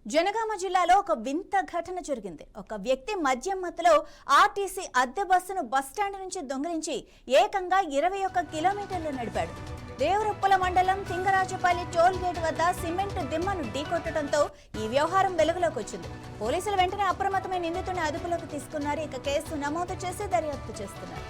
జనగామ జిల్లాలో ఒక వింత ఘటన జరిగింది. ఒక వ్యక్తి మద్యం మత్తులో ఆర్టీసీ అద్దె బస్సును బస్టాండ్ నుంచి దొంగిలించి ఏకంగా 21 కిలోమీటర్లు నడిపాడు. దేవరుప్పల మండలం తింగరాజపల్లి టోల్ గేట్ వద్ద సిమెంట్ దిమ్మను ఢీకొట్టడంతో ఈ వ్యవహారం వెలుగులోకి వచ్చింది. పోలీసులు వెంటనే అప్రమత్తమైన నిందితుడిని అదుపులోకి తీసుకున్నారు. ఇక కేసు నమోదు చేసి దర్యాప్తు చేస్తున్నారు.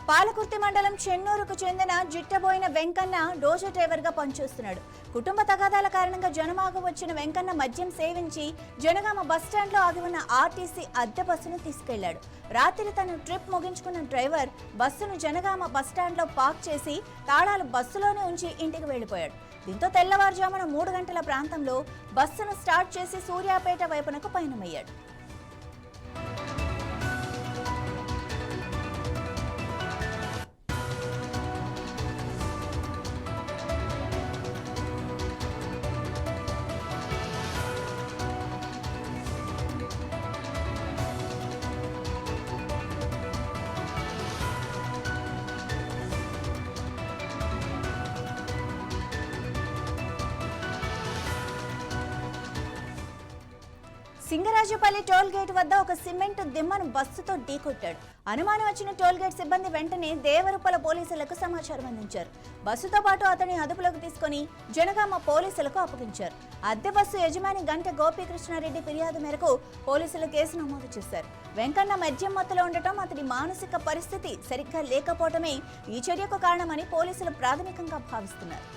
పాలకుర్తి మండలం చెన్నూరుకు చెందిన జిట్టబోయిన వెంకన్న డోజర్ డ్రైవర్ గా పనిచేస్తున్నాడు. కుటుంబ తగాదాల కారణంగా జనమాగ వచ్చిన వెంకన్న మద్యం సేవించి జనగామ బస్టాండ్ లో ఆగి ఉన్న ఆర్టీసీ అద్దె బస్సును తీసుకెళ్లాడు. రాత్రి తన ట్రిప్ ముగించుకున్న డ్రైవర్ బస్సును జనగామ బస్టాండ్ లో పార్క్ చేసి తాళాలు బస్సులోనే ఉంచి ఇంటికి వెళ్లిపోయాడు. దీంతో తెల్లవారుజామున 3 గంటల ప్రాంతంలో బస్సును స్టార్ట్ చేసి సూర్యాపేట వైపునకు పయనమయ్యాడు. సింగరాజపల్లి టోల్ గేట్ వద్ద ఒక సిమెంట్ దిమ్మను బస్సుతో ఢీకొట్టాడు. అనుమానం వచ్చిన టోల్ గేట్ సిబ్బంది వెంటనే దేవరుప్పల పోలీసులకు సమాచారం అందించారు. బస్సుతో పాటు అతని అదుపులోకి తీసుకుని జనగామ పోలీసులకు అప్పగించారు. అద్దె బస్సు యజమాని గంట గోపీకృష్ణారెడ్డి ఫిర్యాదు మేరకు పోలీసులు కేసు నమోదు చేశారు. వెంకన్న మద్యం మత్తులో ఉండటం, అతని మానసిక పరిస్థితి సరిగ్గా లేకపోవడమే ఈ చర్యకు కారణమని పోలీసులు ప్రాథమికంగా భావిస్తున్నారు.